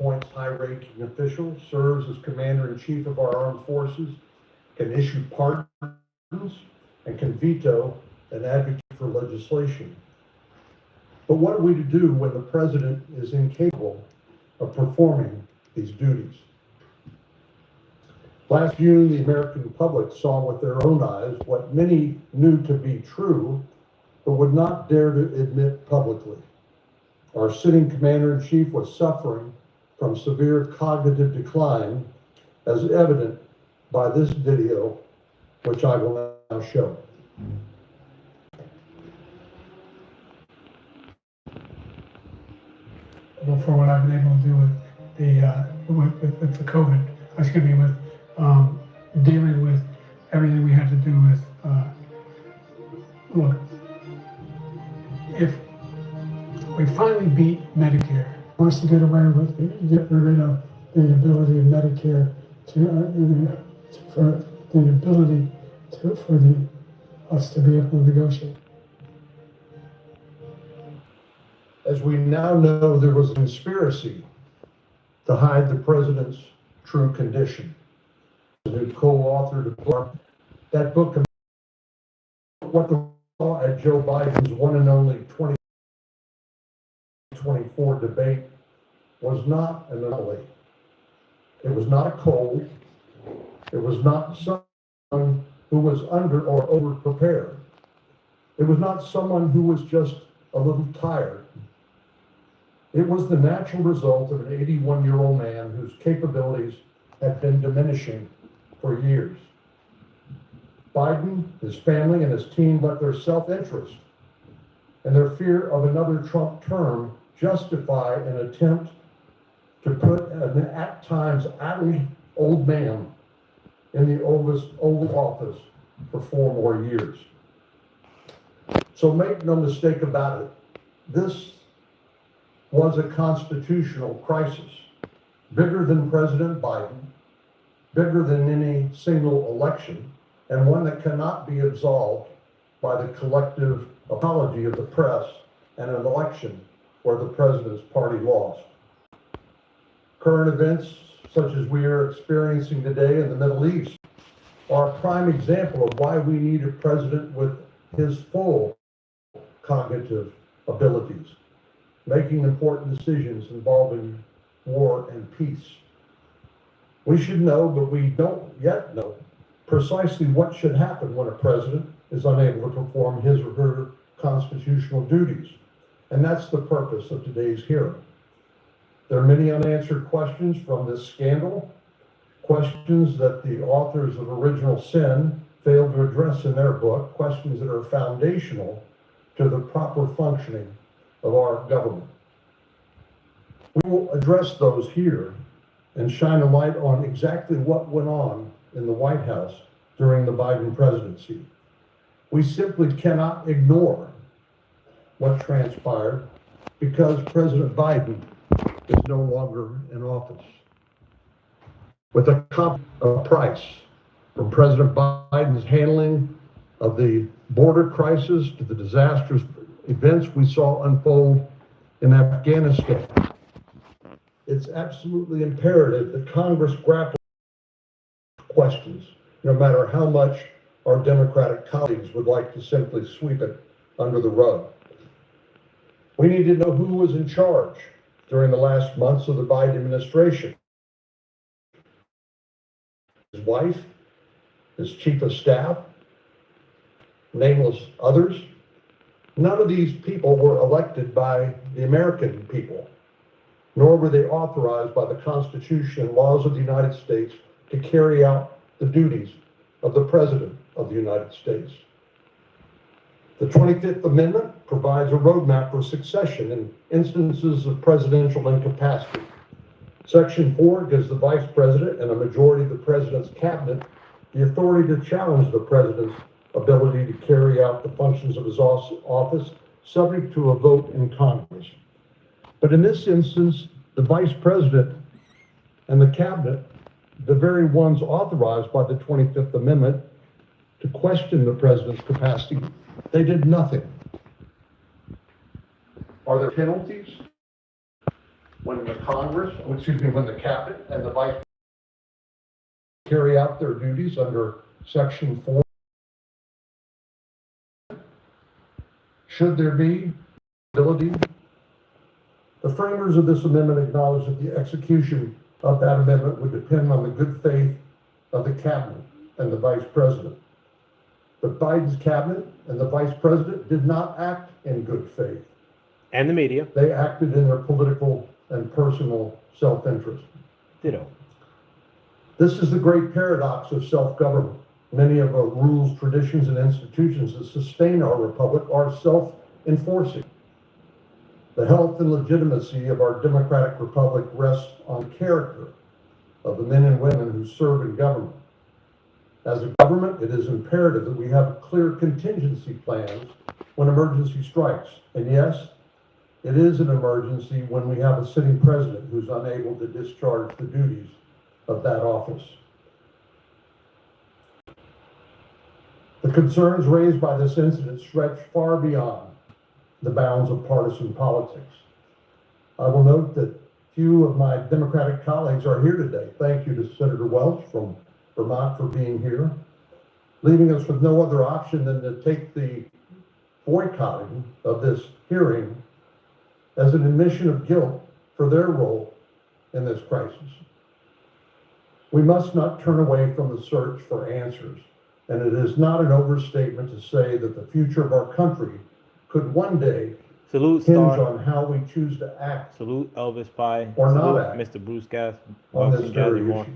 appoints high-ranking officials, serves as commander-in-chief of our armed forces, can issue pardons, and can veto and advocate for legislation. But what are we to do when the president is incapable of performing these duties? Last June, the American public saw with their own eyes what many knew to be true, but would not dare to admit publicly. Our sitting commander-in-chief was suffering from severe cognitive decline, as evident by this video, which I will now show. For what I've been able to do with the COVID, with dealing with everything we had to do with, look, if we finally beat Medicare, wants to get rid of the ability of Medicare for us to be able to negotiate. As we now know, there was a conspiracy to hide the president's true condition. Who co-authored a book. That book, what the law at Joe Biden's one and only 2024 debate, was not an anomaly. It was not a cold. It was not someone who was under or over prepared. It was not someone who was just a little tired. It was the natural result of an 81-year-old man whose capabilities had been diminishing for years. Biden, his family, and his team let their self-interest and their fear of another Trump term justify an attempt to put an at times addled old man in the Oval Office for 4 more years. So make no mistake about it, this was a constitutional crisis, bigger than President Biden, bigger than any single election, and one that cannot be absolved by the collective apology of the press and an election where the president's party lost. Current events, such as we are experiencing today in the Middle East, are a prime example of why we need a president with his full cognitive abilities, making important decisions involving war and peace. We should know, but we don't yet know, precisely what should happen when a president is unable to perform his or her constitutional duties. And that's the purpose of today's hearing. There are many unanswered questions from this scandal, questions that the authors of Original Sin failed to address in their book, questions that are foundational to the proper functioning of our government. We will address those here and shine a light on exactly what went on in the White House during the Biden presidency. We simply cannot ignore what transpired because President Biden is no longer in office. With a price from President Biden's handling of the border crisis to the disastrous events we saw unfold in Afghanistan, it's absolutely imperative that Congress grapple with questions, no matter how much our Democratic colleagues would like to simply sweep it under the rug. We need to know who was in charge during the last months of the Biden administration. His wife, his chief of staff, nameless others. None of these people were elected by the American people, nor were they authorized by the Constitution and laws of the United States to carry out the duties of the President of the United States. The 25th Amendment provides a roadmap for succession in instances of presidential incapacity. Section 4 gives the Vice President and a majority of the President's cabinet the authority to challenge the President's ability to carry out the functions of his office, subject to a vote in Congress. But in this instance, the Vice President and the cabinet, the very ones authorized by the 25th Amendment to question the President's capacity, they did nothing. Are there penalties? when the when the cabinet and the vice carry out their duties under Section 4. Should there be ability, the framers of this amendment acknowledge that the execution of that amendment would depend on the good faith of the cabinet and the vice president. But Biden's cabinet and the vice president did not act in good faith. And the media. They acted in their political and personal self-interest. Ditto. This is the great paradox of self-government. Many of our rules, traditions, and institutions that sustain our republic are self-enforcing. The health and legitimacy of our democratic republic rests on the character of the men and women who serve in government. As a government, it is imperative that we have clear contingency plans when emergency strikes. And yes, it is an emergency when we have a sitting president who's unable to discharge the duties of that office. The concerns raised by this incident stretch far beyond the bounds of partisan politics. I will note that few of my Democratic colleagues are here today. Thank you to Senator Welch from Vermont for being here, leaving us with no other option than to take the boycotting of this hearing as an admission of guilt for their role in this crisis. We must not turn away from the search for answers, and it is not an overstatement to say that the future of our country could one day Salute, hinge Star. on how we choose to act Salute, Elvis Pie. or Salute, not act Mr. Bruce Gass. on this very issue.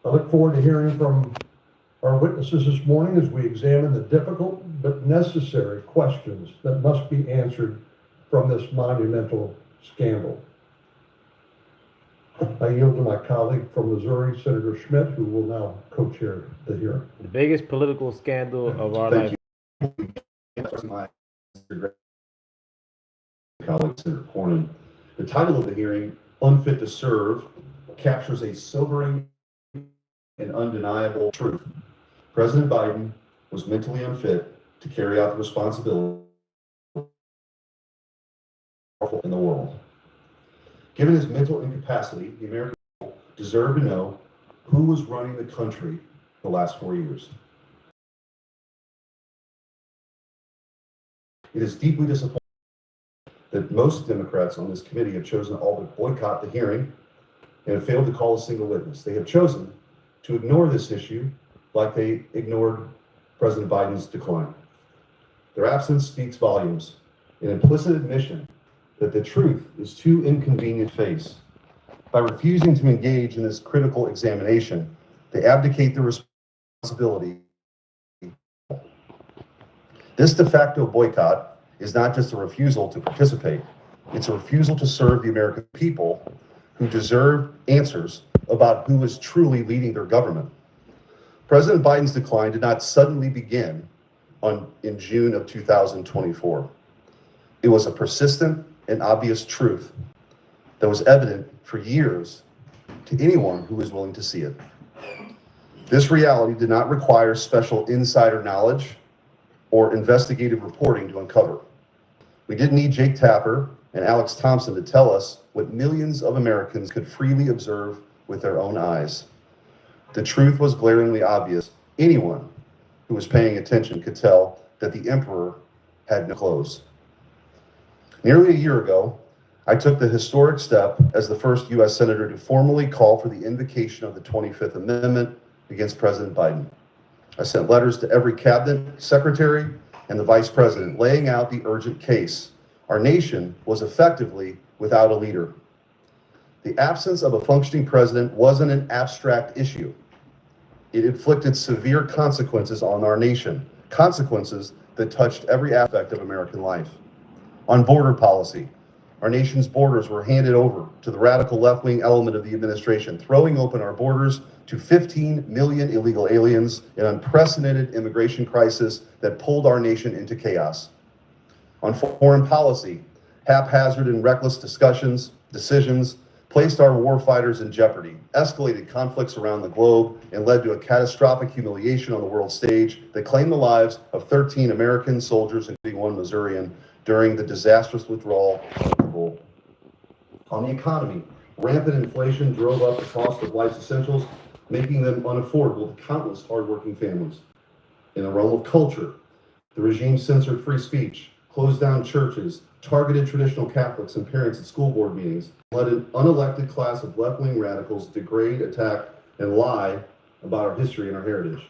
I look forward to hearing from our witnesses this morning as we examine the difficult but necessary questions that must be answered from this monumental scandal. I yield to my colleague from Missouri, Senator Schmidt, who will now co-chair the hearing. The biggest political scandal of our life. My colleague, Senator Cornyn. The title of the hearing, Unfit to Serve, captures a sobering and undeniable truth. President Biden was mentally unfit to carry out the responsibility in the world. Given his mental incapacity, the American people deserve to know who was running the country the last 4 years. It is deeply disappointing that most Democrats on this committee have chosen all to boycott the hearing and have failed to call a single witness. They have chosen to ignore this issue like they ignored President Biden's decline. Their absence speaks volumes, an implicit admission that the truth is too inconvenient to face. By refusing to engage in this critical examination, they abdicate their responsibility. This de facto boycott is not just a refusal to participate, it's a refusal to serve the American people who deserve answers about who is truly leading their government. President Biden's decline did not suddenly begin in June of 2024. It was a persistent and obvious truth that was evident for years to anyone who was willing to see it. This reality did not require special insider knowledge or investigative reporting to uncover. We didn't need Jake Tapper and Alex Thompson to tell us what millions of Americans could freely observe with their own eyes. The truth was glaringly obvious. Anyone who was paying attention could tell that the emperor had no clothes. Nearly a year ago, I took the historic step as the first U.S. Senator to formally call for the invocation of the 25th Amendment against President Biden. I sent letters to every cabinet secretary and the vice president laying out the urgent case. Our nation was effectively without a leader. The absence of a functioning president wasn't an abstract issue. It inflicted severe consequences on our nation, consequences that touched every aspect of American life. On border policy, our nation's borders were handed over to the radical left-wing element of the administration, throwing open our borders to 15 million illegal aliens, an unprecedented immigration crisis that pulled our nation into chaos. On foreign policy, haphazard and reckless decisions placed our warfighters in jeopardy, escalated conflicts around the globe, and led to a catastrophic humiliation on the world stage that claimed the lives of 13 American soldiers, including one Missourian, during the disastrous withdrawal of Kabul. On the economy, rampant inflation drove up the cost of life's essentials, making them unaffordable to countless hardworking families. In the realm of culture, the regime censored free speech, closed down churches, targeted traditional Catholics and parents at school board meetings, let an unelected class of left-wing radicals degrade, attack, and lie about our history and our heritage.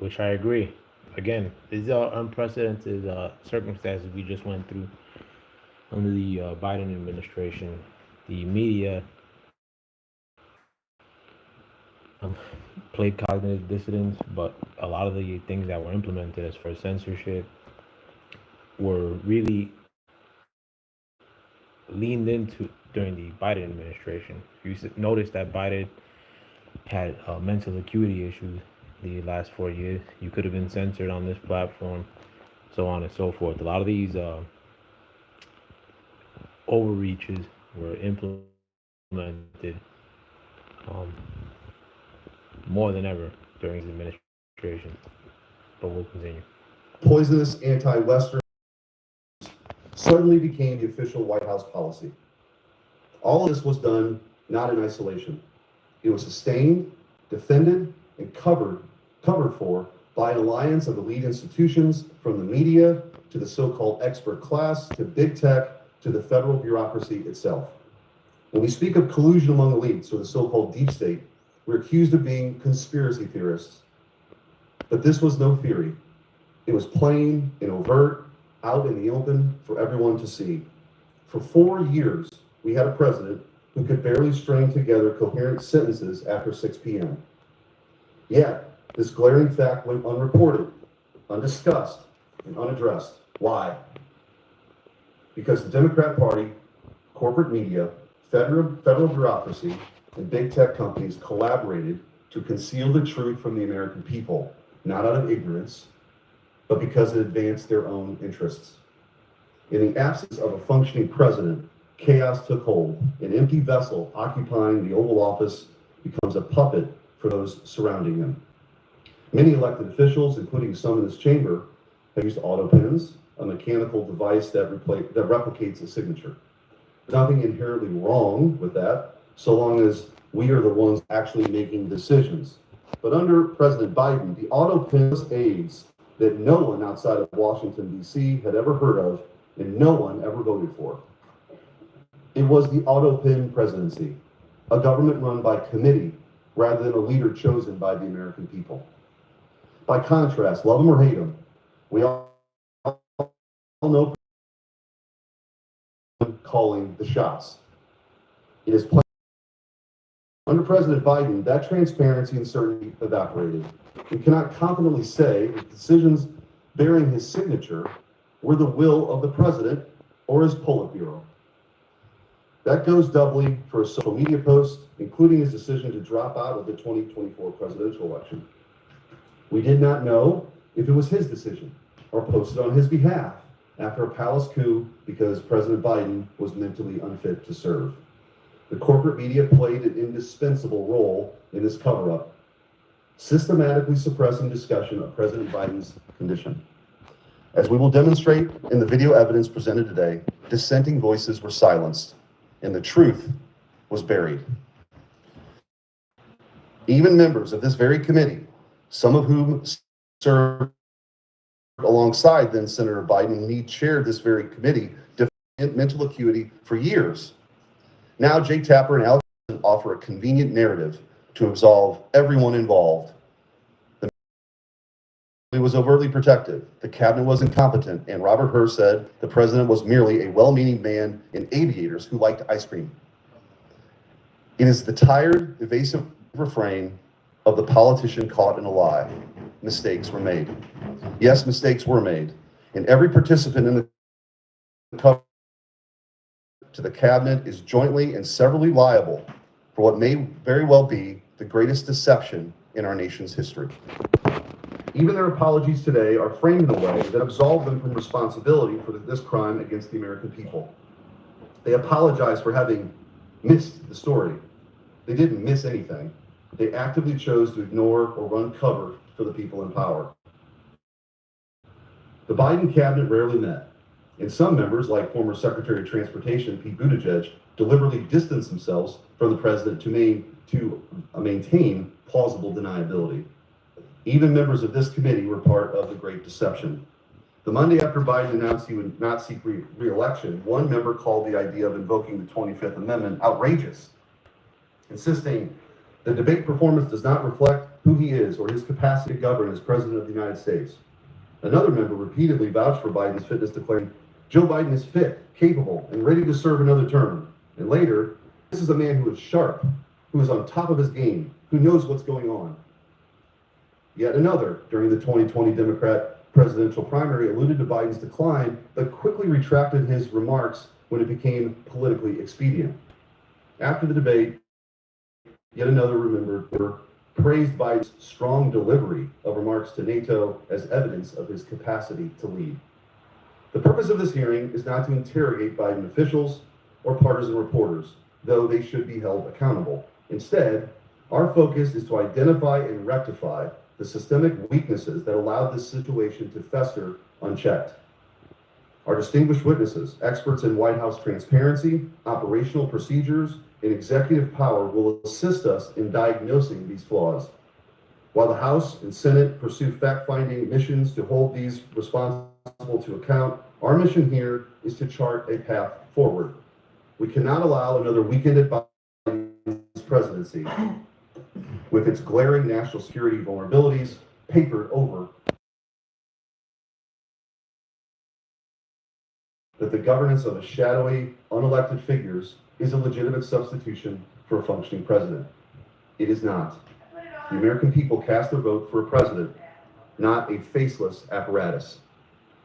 Which I agree. Again, these are unprecedented circumstances we just went through under the Biden administration. The media played cognitive dissonance, but a lot of the things that were implemented as for censorship were really leaned into during the Biden administration. You notice that Biden had mental acuity issues the last 4 years. You could have been censored on this platform, so on and so forth. A lot of these overreaches were implemented more than ever during his administration. But we'll continue. Poisonous anti-Western suddenly became the official White House policy. All of this was done not in isolation. It was sustained, defended, and covered for by an alliance of elite institutions, from the media to the so-called expert class to big tech to the federal bureaucracy itself. When we speak of collusion among elites or the so-called deep state, we're accused of being conspiracy theorists. But this was no theory. It was plain and overt, out in the open for everyone to see. For 4 years, we had a president who could barely string together coherent sentences after 6 p.m. Yet, this glaring fact went unreported, undiscussed, and unaddressed. Why? Because the Democrat Party, corporate media, federal bureaucracy, and big tech companies collaborated to conceal the truth from the American people, not out of ignorance, but because it advanced their own interests. In the absence of a functioning president, chaos took hold. An empty vessel occupying the Oval Office becomes a puppet for those surrounding him. Many elected officials, including some in this chamber, have used auto pens, a mechanical device that replicates a signature. There's nothing inherently wrong with that, so long as we are the ones actually making decisions. But under President Biden, the auto pen's aides that no one outside of Washington, D.C. had ever heard of and no one ever voted for. It was the auto pen presidency, a government run by committee rather than a leader chosen by the American people. By contrast, love him or hate him, we all know calling the shots. It is under President Biden, that transparency and certainty evaporated. We cannot confidently say that decisions bearing his signature were the will of the president or his Politburo. That goes doubly for a social media post, including his decision to drop out of the 2024 presidential election. We did not know if it was his decision or posted on his behalf after a palace coup because President Biden was mentally unfit to serve. The corporate media played an indispensable role in this cover-up, systematically suppressing discussion of President Biden's condition. As we will demonstrate in the video evidence presented today, dissenting voices were silenced and the truth was buried. Even members of this very committee, some of whom served alongside then Senator Biden, and he chaired this very committee, defended mental acuity for years. Now Jay Tapper and Alex offer a convenient narrative to absolve everyone involved. The media was overtly protective, the cabinet was incompetent, and Robert Hur said the president was merely a well-meaning man in aviators who liked ice cream. It is the tired, evasive refrain of the politician caught in a lie. Mistakes were made. Yes, mistakes were made. And every participant in the cover to the cabinet is jointly and severally liable for what may very well be the greatest deception in our nation's history. Even their apologies today are framed in a way that absolve them from responsibility for this crime against the American people. They apologize for having missed the story. They didn't miss anything. They actively chose to ignore or run cover for the people in power. The Biden cabinet rarely met, And some members, like former Secretary of Transportation Pete Buttigieg, deliberately distanced themselves from the president to maintain plausible deniability. Even members of this committee were part of the Great Deception. The Monday after Biden announced he would not seek re-election, one member called the idea of invoking the 25th Amendment outrageous, insisting the debate performance does not reflect who he is or his capacity to govern as President of the United States. Another member repeatedly vouched for Biden's fitness, declaring, Joe Biden is fit, capable, and ready to serve another term. And later, this is a man who is sharp, who is on top of his game, who knows what's going on. Yet another, during the 2020 Democrat presidential primary, alluded to Biden's decline, but quickly retracted his remarks when it became politically expedient. After the debate, yet another member praised Biden's strong delivery of remarks to NATO as evidence of his capacity to lead. The purpose of this hearing is not to interrogate Biden officials or partisan reporters, though they should be held accountable. Instead, our focus is to identify and rectify the systemic weaknesses that allowed this situation to fester unchecked. Our distinguished witnesses, experts in White House transparency, operational procedures, and executive power will assist us in diagnosing these flaws. While the House and Senate pursue fact-finding missions to hold these responsible to account, our mission here is to chart a path forward. We cannot allow another weekend at Biden's presidency with its glaring national security vulnerabilities papered over that the governance of a shadowy, unelected figures is a legitimate substitution for a functioning president. It is not. The American people cast their vote for a president, not a faceless apparatus.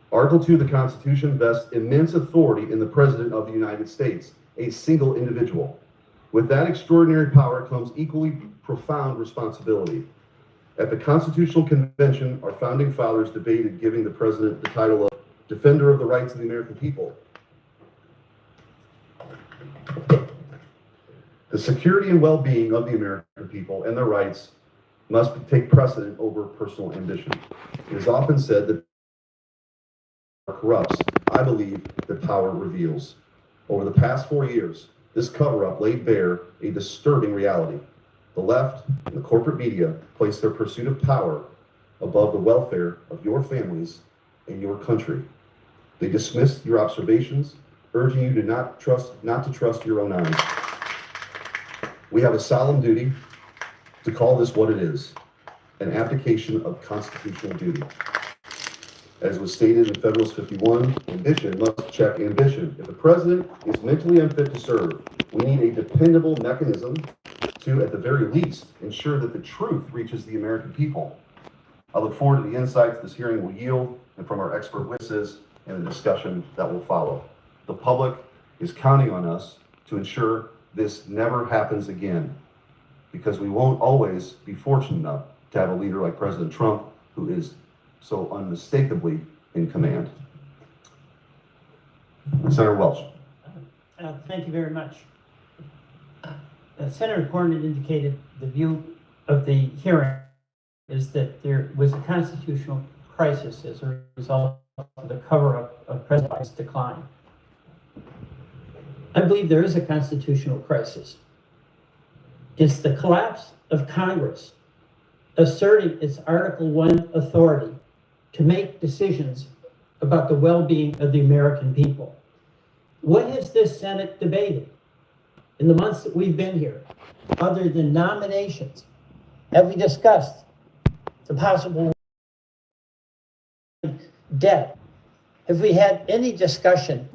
Article 2 of the Constitution vests immense authority in the President of the United States, a single individual. With that extraordinary power comes equally profound responsibility. At the Constitutional Convention, our founding fathers debated giving the President the title of Defender of the Rights of the American People. The security and well-being of the American people and their rights must take precedent over personal ambition. It is often said that power corrupts. I believe that power reveals. Over the past 4 years, this cover-up laid bare a disturbing reality. The left and the corporate media place their pursuit of power above the welfare of your families and your country. They dismissed your observations, urging you to not to trust your own eyes. We have a solemn duty to call this what it is, an abdication of constitutional duty. As was stated in Federalist 51, ambition must check ambition. If the president is mentally unfit to serve, we need a dependable mechanism to, at the very least, ensure that the truth reaches the American people. I look forward to the insights this hearing will yield and from our expert witnesses and the discussion that will follow. The public is counting on us to ensure this never happens again, because we won't always be fortunate enough to have a leader like President Trump, who is so unmistakably in command. Senator Welch. Thank you very much. Senator Cornyn indicated the view of the hearing is that there was a constitutional crisis as a result of the cover-up of President Biden's decline. I believe there is a constitutional crisis. It's the collapse of Congress asserting its Article 1 authority to make decisions about the well-being of the American people. What has this Senate debated in the months that we've been here, other than nominations? Have we discussed the possible debt? Have we had any discussion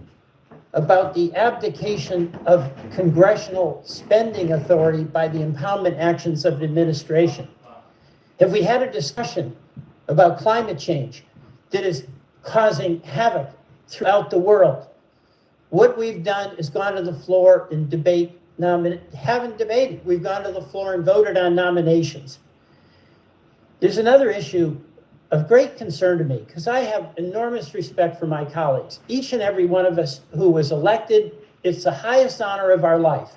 about the abdication of congressional spending authority by the impoundment actions of the administration? Have we had a discussion about climate change that is causing havoc throughout the world? What we've done is gone to the floor and haven't debated. We've gone to the floor and voted on nominations. There's another issue of great concern to me, because I have enormous respect for my colleagues. Each and every one of us who was elected, it's the highest honor of our life.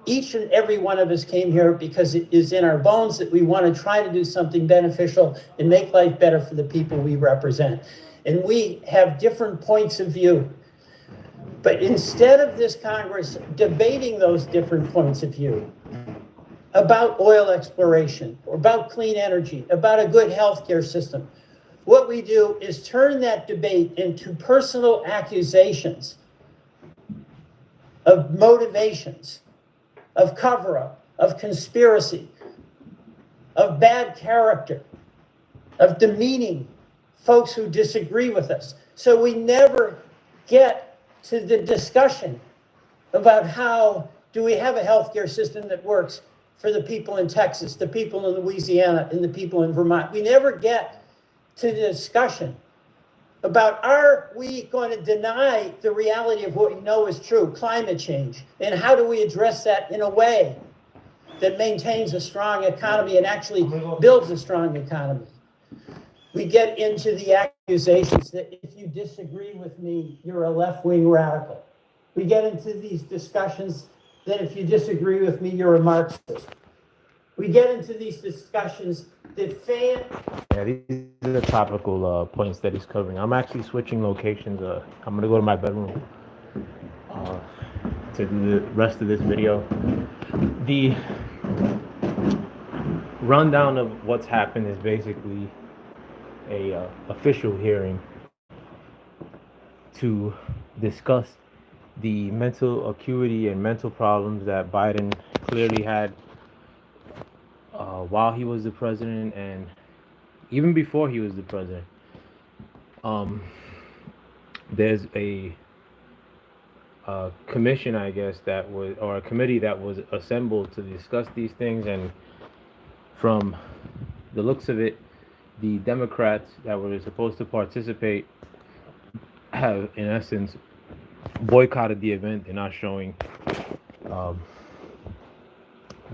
Each and every one of us came here because it is in our bones that we want to try to do something beneficial and make life better for the people we represent. And we have different points of view. But instead of this Congress debating those different points of view about oil exploration, or about clean energy, about a good healthcare system, what we do is turn that debate into personal accusations of motivations, of cover-up, of conspiracy, of bad character, of demeaning folks who disagree with us. So we never get to the discussion about how do we have a healthcare system that works for the people in Texas, the people in Louisiana, and the people in Vermont. We never get to the discussion about, are we going to deny the reality of what we know is true, climate change, and how do we address that in a way that maintains a strong economy and actually builds a strong economy. We get into the accusations that if you disagree with me, you're a left-wing radical. We get into these discussions that if you disagree with me, you're a Marxist. We get into these discussions that Yeah, these are the topical points that he's covering. I'm actually switching locations. I'm gonna go to my bedroom to do the rest of this video. The rundown of what's happened is basically a official hearing to discuss the mental acuity and mental problems that Biden clearly had while he was the president and even before he was the president. There's a commission, I guess, that was, or a committee that was assembled to discuss these things, and from the looks of it, the Democrats that were supposed to participate have, in essence, boycotted the event. They're not showing.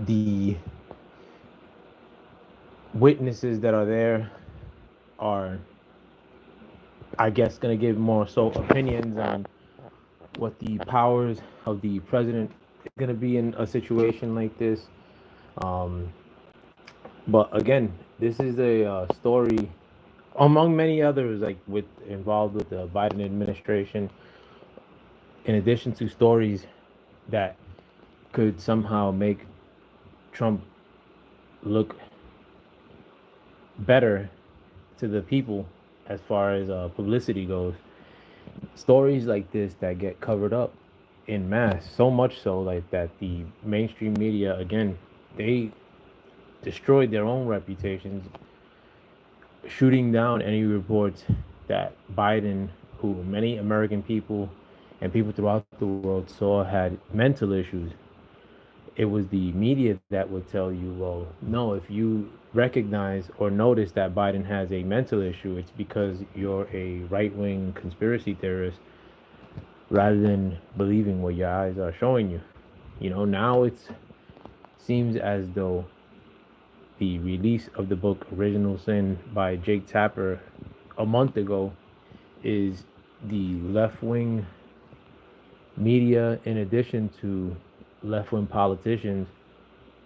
The witnesses that are there are, I guess, going to give more so opinions on what the powers of the president is going to be in a situation like this. But again, this is a story among many others, like involved with the Biden administration, in addition to stories that could somehow make Trump look better to the people as far as publicity goes. Stories like this that get covered up in mass, so much so like that the mainstream media, again, they destroyed their own reputations, shooting down any reports that Biden, who many American people and people throughout the world saw had mental issues. It was the media that would tell you, well, no, if you recognize or notice that Biden has a mental issue, it's because you're a right-wing conspiracy theorist, rather than believing what your eyes are showing you. You know, now it seems as though the release of the book Original Sin by Jake Tapper a month ago is the left-wing media, in addition to left-wing politicians,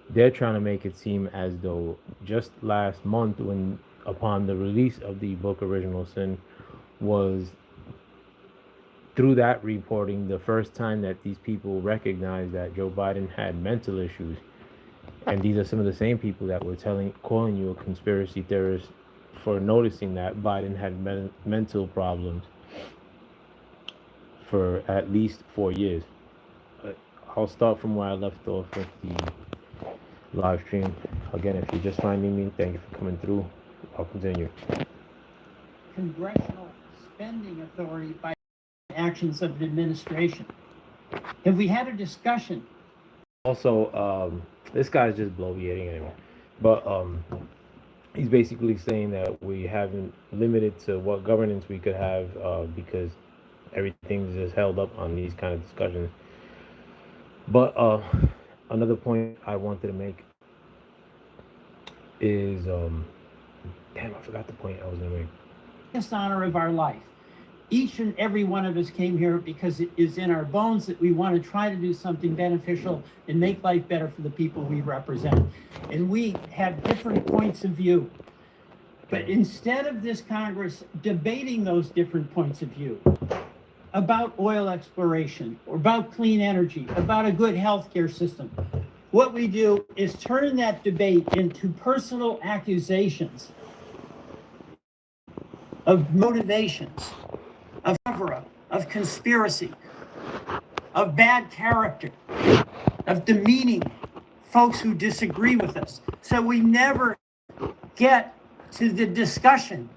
they're trying to make it seem as though just last month, when upon the release of the book Original Sin, was through that reporting the first time that these people recognized that Joe Biden had mental issues. And these are some of the same people that were calling you a conspiracy theorist for noticing that Biden had mental problems for at least 4 years. I'll start from where I left off with the live stream. Again, if you're just finding me, thank you for coming through. I'll continue. Congressional spending authority by actions of the administration. Have we had a discussion? Also, this guy's just bloviating anyway. But he's basically saying that we haven't limited to what governance we could have because everything's just held up on these kind of discussions. But another point I wanted to make is, damn, I forgot the point I was going to make. Biggest honor of our life. Each and every one of us came here because it is in our bones that we want to try to do something beneficial and make life better for the people we represent. And we have different points of view. But instead of this Congress debating those different points of view about oil exploration or about clean energy, about a good healthcare system. What we do is turn that debate into personal accusations of motivations, of cover-up, of conspiracy, of bad character, of demeaning folks who disagree with us. So we never get to the discussion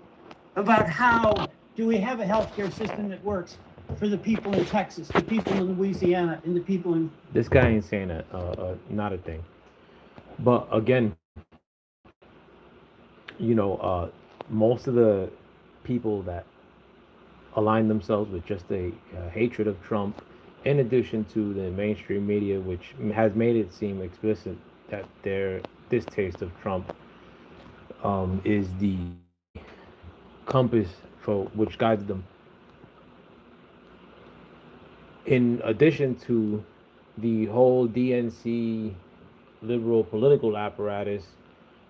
about how do we have a healthcare system that works for the people in Texas, the people in Louisiana, and the people in... This guy ain't saying that, not a thing. But again, most of the people that align themselves with just a hatred of Trump, in addition to the mainstream media, which has made it seem explicit that their distaste of Trump is the compass for which guides them. In addition to the whole DNC liberal political apparatus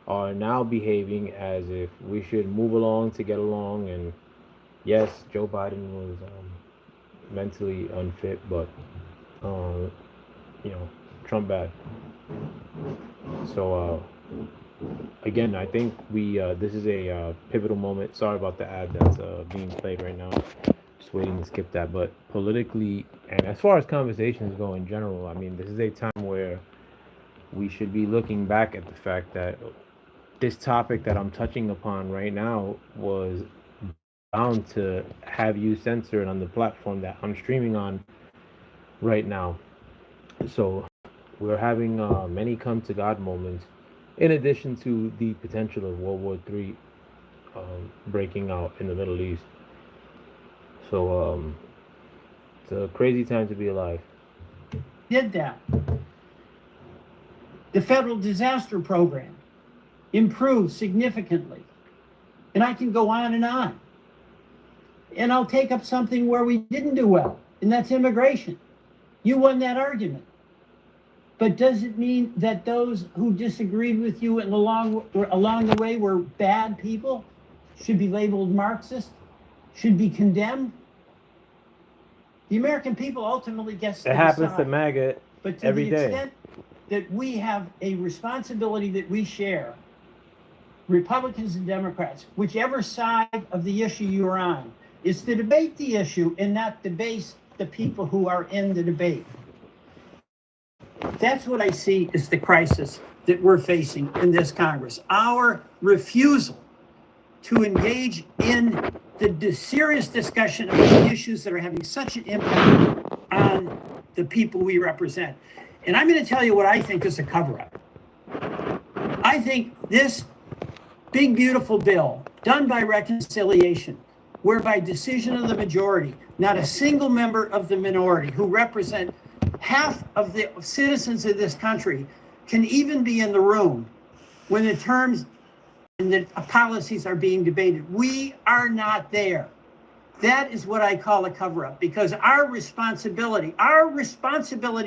are now behaving as if we should move along to get along. And yes, Joe Biden was mentally unfit, but Trump bad. So again, I think this is a pivotal moment. Sorry about the ad that's being played right now. Just waiting to skip that. But politically, and as far as conversations go in general, I mean, this is a time where we should be looking back at the fact that this topic that I'm touching upon right now was bound to have you censored on the platform that I'm streaming on right now. So we're having many come to God moments, in addition to the potential of World War III breaking out in the Middle East. So it's a crazy time to be alive. Did that. The federal disaster program improved significantly. And I can go on. And I'll take up something where we didn't do well, and that's immigration. You won that argument. But does it mean that those who disagreed with you and along the way were bad people, should be labeled Marxist, should be condemned? The American people ultimately gets to It happens decide. to MAGA But to every the day. extent that we have a responsibility that we share, Republicans and Democrats, whichever side of the issue you're on, is to debate the issue and not debase the people who are in the debate. That's what I see as the crisis that we're facing in this Congress. Our refusal to engage in the serious discussion of the issues that are having such an impact on the people we represent. And I'm going to tell you what I think is a cover-up. I think this big, beautiful bill done by reconciliation, whereby decision of the majority, not a single member of the minority who represent half of the citizens of this country can even be in the room when the terms and the policies are being debated. We are not there. That is what I call a cover-up, because our responsibility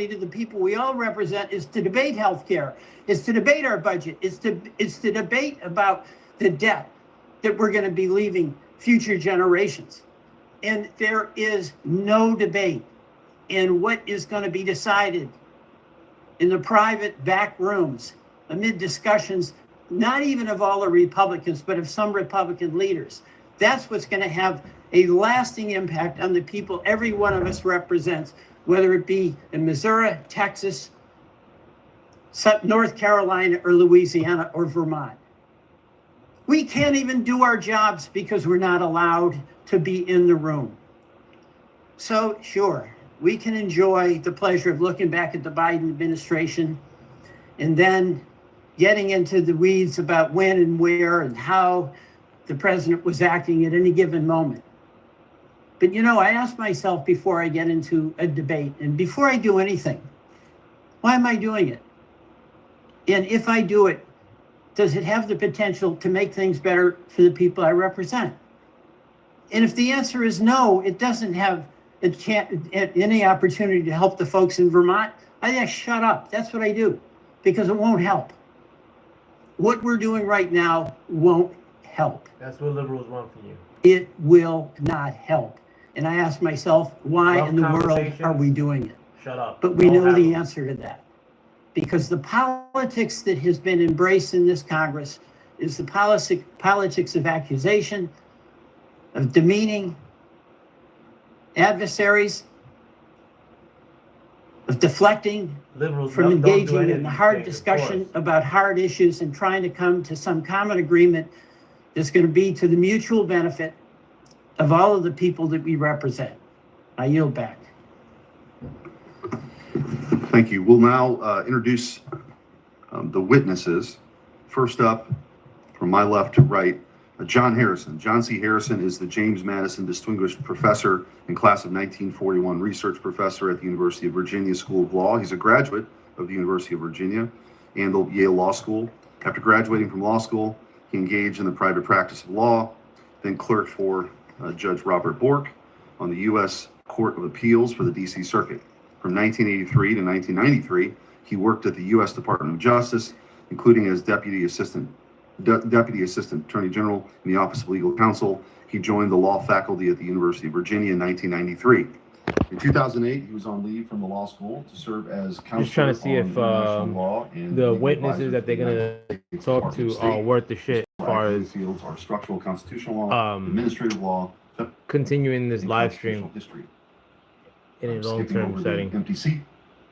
to the people we all represent is to debate healthcare, is to debate our budget, is to debate about the debt that we're going to be leaving future generations. And there is no debate in what is going to be decided in the private back rooms amid discussions, not even of all the Republicans, but of some Republican leaders. That's what's going to have a lasting impact on the people every one of us represents, whether it be in Missouri, Texas, North Carolina, or Louisiana, or Vermont. We can't even do our jobs because we're not allowed to be in the room. So, sure, we can enjoy the pleasure of looking back at the Biden administration and then getting into the weeds about when and where and how the president was acting at any given moment. But I ask myself before I get into a debate and before I do anything, why am I doing it? And if I do it, does it have the potential to make things better for the people I represent? And if the answer is no, it doesn't have any opportunity to help the folks in Vermont, I think I shut up. That's what I do, because it won't help. What we're doing right now won't help. That's what liberals want from you. It will not help. And I asked myself, why Rough in the world are conversations. we doing it? Shut up. But we Don't know have the them. answer to that. Because the politics that has been embraced in this Congress is the politics of accusation, of demeaning adversaries, of deflecting Liberals from don't do engaging any in of the these hard things, of discussion course. about hard issues and trying to come to some common agreement that's going to be to the mutual benefit of all of the people that we represent. I yield back. Thank you. We'll now introduce the witnesses. First up, from my left to right, John Harrison. John C. Harrison is the James Madison Distinguished Professor and Class of 1941 Research Professor at the University of Virginia School of Law. He's a graduate of the University of Virginia and the Yale Law School. After graduating from law school, he engaged in the private practice of law, then clerked for Judge Robert Bork on the U.S. Court of Appeals for the D.C. Circuit. From 1983 to 1993, he worked at the U.S. Department of Justice, including as Deputy Assistant Attorney General in the Office of Legal Counsel. He joined the law faculty at the University of Virginia in 1993. In 2008, he was on leave from the law school to serve as counselor Just trying to see on if international law and the legal witnesses advisor that to they're the gonna United States talk Department to of are State. worth the shit as far Academic as fields are structural constitutional law, administrative law, continuing this and live constitutional stream history. in a Skipping long-term over setting. the empty seat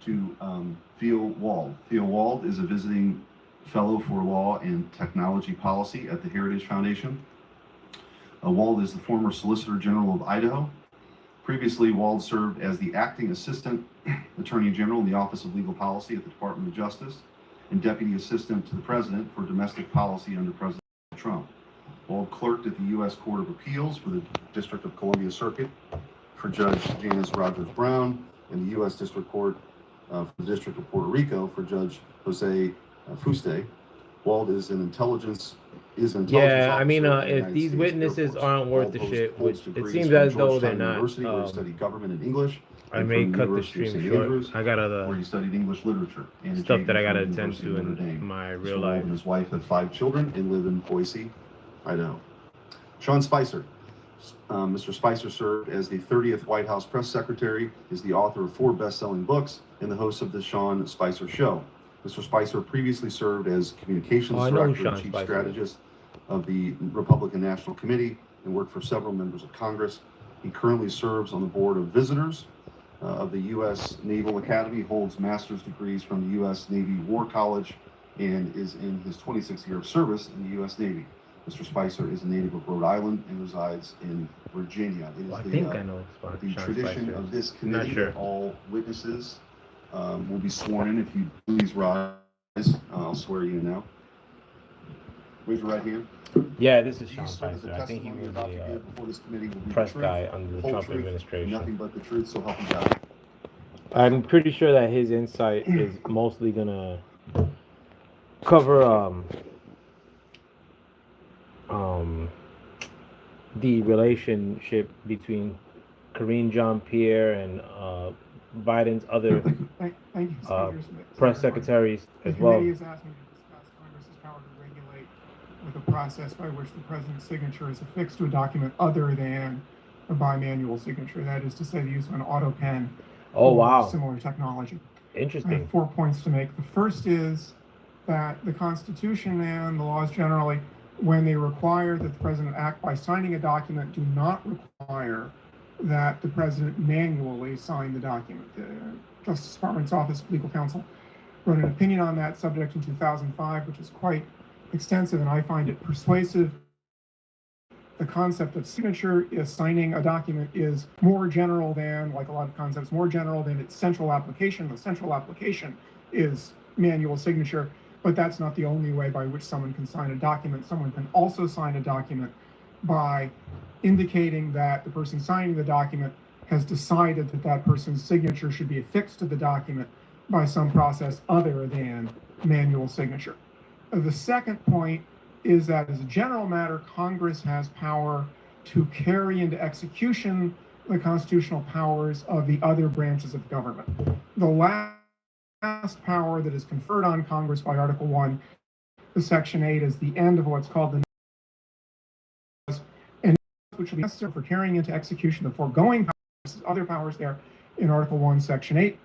to Theo Wald. Theo Wald is a visiting fellow for law and technology policy at the Heritage Foundation. Wald is the former Solicitor General of Idaho. Previously, Wald served as the acting assistant attorney general in the Office of Legal Policy at the Department of Justice and deputy assistant to the president for domestic policy under President Trump. Wald clerked at the U.S. Court of Appeals for the District of Columbia Circuit for Judge Janice Rogers Brown and the U.S. District Court for the District of Puerto Rico for Judge Jose Fuste. Wald is an intelligence Yeah, I mean, officer in the if United these States Air witnesses Force. aren't worth Wald the holds shit, which it degrees seems from as though they're Georgetown not, University, where he studied government and English, I and may from the cut the University of stream St. short. Andrews, I got where other he studied English literature and a stuff JD that I from gotta the attend University to of Notre in Dame. my Mr. real Wald life. and his wife have 5 children and live in Boise, Idaho. Sean Spicer. Mr. Spicer served as the 30th White House press secretary, is the author of 4 best-selling books, and the host of the Sean Spicer Show. Mr. Spicer previously served as communications director and chief strategist of the Republican National Committee and worked for several members of Congress. He currently serves on the board of visitors of the U.S. Naval Academy, holds master's degrees from the U.S. Navy War College, and is in his 26th year of service in the U.S. Navy. Mr. Spicer is a native of Rhode Island and resides in Virginia. It is I think I know the tradition Spicer. of this I'm not committee sure. that all witnesses will be sworn in. If you please rise, I'll swear you in now. Raise your right hand. Yeah, this is Do Sean you swear that Spicer. the I think he testimony was you're about to a give before this committee will be the press truth, guy under the whole Trump truth, and administration. nothing but the truth, so help you God? I'm pretty sure that his insight is mostly gonna cover the relationship between Karine Jean-Pierre and Biden's other Thank you, Speaker Smith. press secretaries The as well. committee has asked me to discuss Congress's power to regulate with a process by which the president's signature is affixed to a document other than a bimanual signature. That is to say, the use of an auto pen Oh, or wow. similar technology. I Interesting. have 4 points to make. The first is that the Constitution and the laws generally, when they require that the president act by signing a document, do not require that the president manually sign the document. The Justice Department's Office of Legal Counsel wrote an opinion on that subject in 2005, which is quite extensive, and I find it persuasive. The concept of signature is signing a document is more general than, like a lot of concepts, more general than its central application. The central application is manual signature, but that's not the only way by which someone can sign a document. Someone can also sign a document by indicating that the person signing the document has decided that that person's signature should be affixed to the document by some process other than manual signature. The second point is that as a general matter, Congress has power to carry into execution the constitutional powers of the other branches of government. The last power that is conferred on Congress by Article 1, the Section 8, is the end of what's called the which will be necessary for carrying into execution the foregoing powers, other powers there in Article 1, Section 8,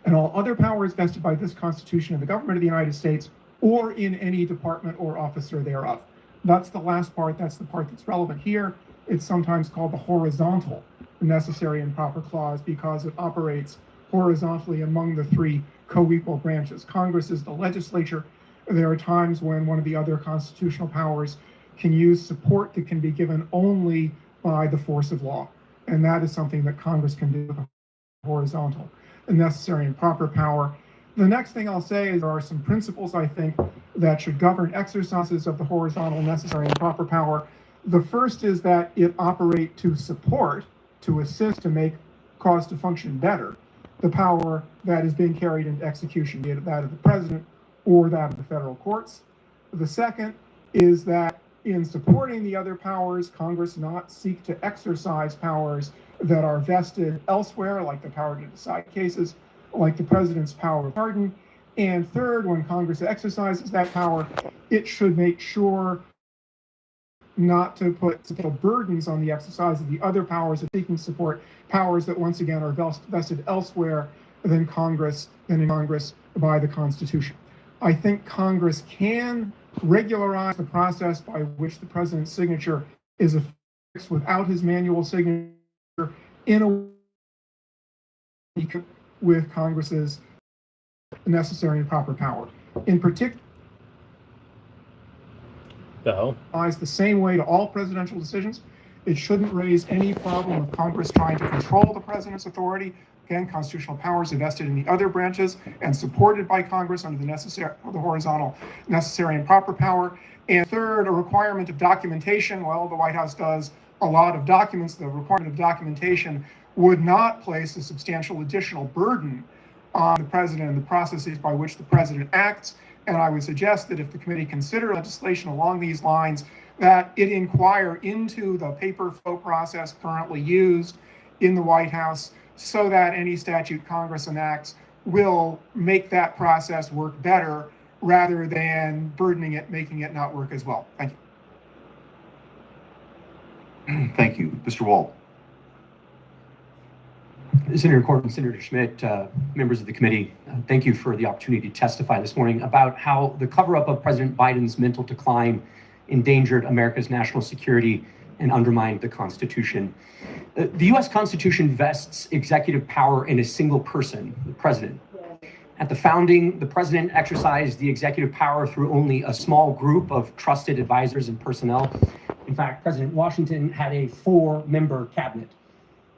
and all other powers vested by this Constitution of the government of the United States or in any department or officer thereof. That's the last part. That's the part that's relevant here. It's sometimes called the horizontal necessary and proper clause because it operates horizontally among the three co-equal branches. Congress is the legislature. There are times when one of the other constitutional powers can use support that can be given only by the force of law. And that is something that Congress can do with a horizontal and necessary and proper power. The next thing I'll say is there are some principles, I think, that should govern exercises of the horizontal necessary and proper power. The first is that it operate to support, to assist, to make cause to function better, the power that is being carried into execution, be it that of the president or that of the federal courts. The second is that in supporting the other powers, Congress not seek to exercise powers that are vested elsewhere, like the power to decide cases, like the president's power of pardon. And third, when Congress exercises that power, it should make sure not to put burdens on the exercise of the other powers of seeking support, powers that once again are vested elsewhere than in Congress by the Constitution. I think Congress can regularize the process by which the president's signature is affixed without his manual signature in a way with Congress's necessary and proper power. In particular, applies the same way to all presidential decisions. It shouldn't raise any problem of Congress trying to control the president's authority. Again, constitutional powers are vested in the other branches and supported by Congress under the horizontal necessary and proper power. And third, a requirement of documentation. Well, the White House does a lot of documents. The requirement of documentation would not place a substantial additional burden on the president and the processes by which the president acts. And I would suggest that if the committee consider legislation along these lines, that it inquire into the paper flow process currently used in the White House so that any statute Congress enacts will make that process work better rather than burdening it, making it not work as well. Thank you. Thank you. Mr. Wall. Senator Corbin, Senator Schmidt, members of the committee, thank you for the opportunity to testify this morning about how the cover-up of President Biden's mental decline endangered America's national security and undermined the Constitution. The U.S. Constitution vests executive power in a single person, the president. At the founding, the president exercised the executive power through only a small group of trusted advisors and personnel. In fact, President Washington had a 4-member cabinet.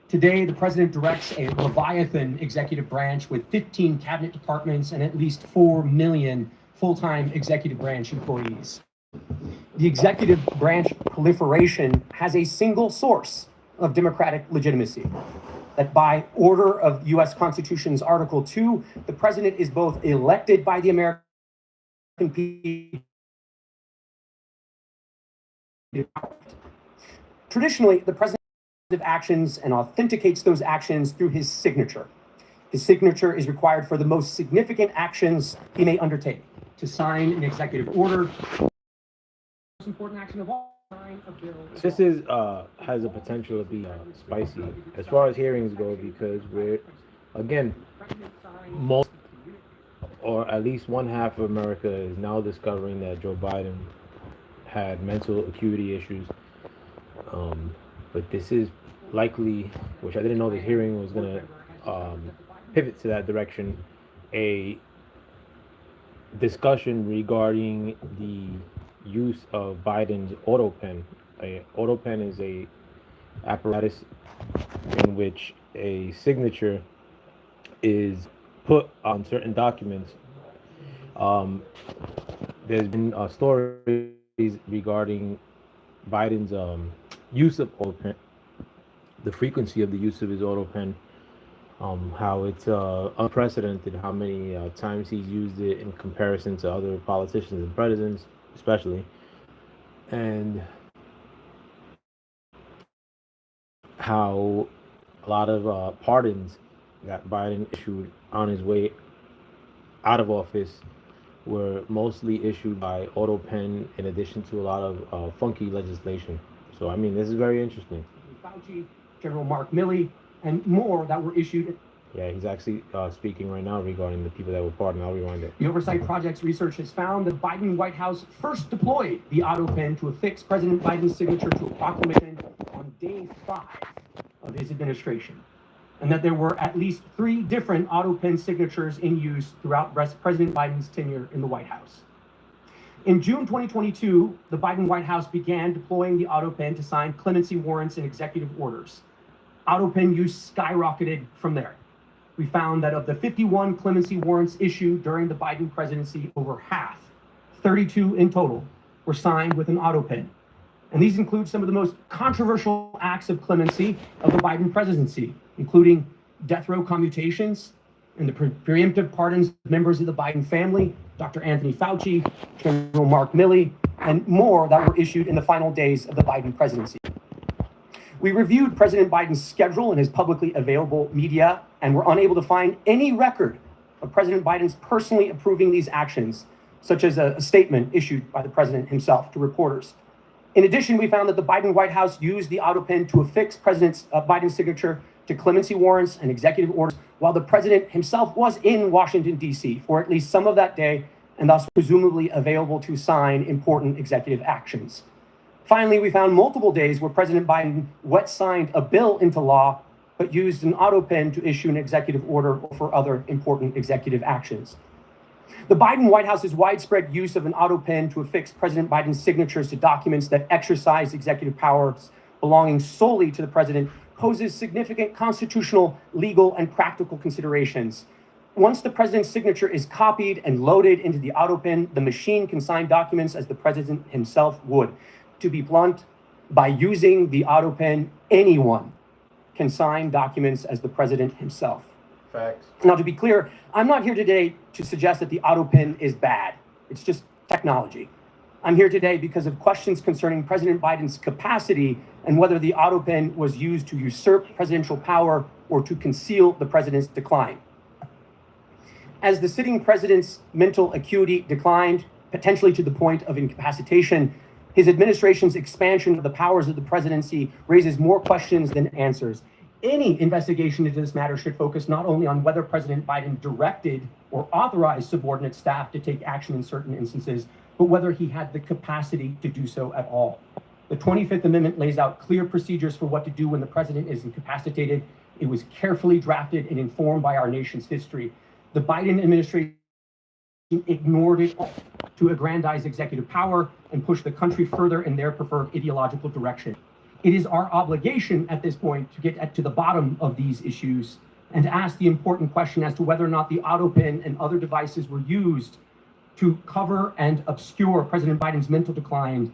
Today, the president directs a Leviathan executive branch with 15 cabinet departments and at least 4 million full-time executive branch employees. The executive branch proliferation has a single source of democratic legitimacy, that by order of U.S. Constitution's Article 2, the president is both elected by the American people. Traditionally, the president actions and authenticates those actions through his signature. His signature is required for the most significant actions he may undertake. To sign an executive order, most important action of all, sign a bill. This is has a potential to be spicy as far as hearings go, because we're, again, most or at least one half of America is now discovering that Joe Biden had mental acuity issues. But this is likely, which I didn't know the hearing was going to pivot to that direction, a discussion regarding the use of Biden's auto pen. A auto pen is a apparatus in which a signature is put on certain documents. There's been stories regarding Biden's use of auto pen, the frequency of the use of his auto pen, how it's unprecedented how many times he's used it in comparison to other politicians and presidents, especially, and how a lot of pardons that Biden issued on his way out of office were mostly issued by auto pen, in addition to a lot of funky legislation. So, I mean, this is very interesting. Fauci, General Mark Milley, and more that were issued. Yeah, he's actually speaking right now regarding the people that were pardoned. I'll rewind it. The Oversight Project's research has found that the Biden White House first deployed the auto pen to affix President Biden's signature to a proclamation on day 5 of his administration, and that there were at least 3 different auto pen signatures in use throughout President Biden's tenure in the White House. In June 2022, the Biden White House began deploying the auto pen to sign clemency warrants and executive orders. Auto pen use skyrocketed from there. We found that of the 51 clemency warrants issued during the Biden presidency, over half, 32 in total, were signed with an auto pen. And these include some of the most controversial acts of clemency of the Biden presidency, including death row commutations and the preemptive pardons of members of the Biden family, Dr. Anthony Fauci, General Mark Milley, and more that were issued in the final days of the Biden presidency. We reviewed President Biden's schedule in his publicly available media and were unable to find any record of President Biden's personally approving these actions, such as a statement issued by the president himself to reporters. In addition, we found that the Biden White House used the auto pen to affix President Biden's signature to clemency warrants and executive orders while the president himself was in Washington, D.C. for at least some of that day, and thus presumably available to sign important executive actions. Finally, we found multiple days where President Biden wet signed a bill into law, but used an auto pen to issue an executive order or for other important executive actions. The Biden White House's widespread use of an auto pen to affix President Biden's signatures to documents that exercise executive powers belonging solely to the president poses significant constitutional, legal, and practical considerations. Once the president's signature is copied and loaded into the auto pen, the machine can sign documents as the president himself would. To be blunt, by using the auto pen, anyone can sign documents as the president himself. Facts. Now, to be clear, I'm not here today to suggest that the auto pen is bad. It's just technology. I'm here today because of questions concerning President Biden's capacity and whether the auto pen was used to usurp presidential power or to conceal the president's decline. As the sitting president's mental acuity declined, potentially to the point of incapacitation, his administration's expansion of the powers of the presidency raises more questions than answers. Any investigation into this matter should focus not only on whether President Biden directed or authorized subordinate staff to take action in certain instances, but whether he had the capacity to do so at all. The 25th Amendment lays out clear procedures for what to do when the president is incapacitated. It was carefully drafted and informed by our nation's history. The Biden administration ignored it all to aggrandize executive power and push the country further in their preferred ideological direction. It is our obligation at this point to get to the bottom of these issues and to ask the important question as to whether or not the auto pen and other devices were used to cover and obscure President Biden's mental decline,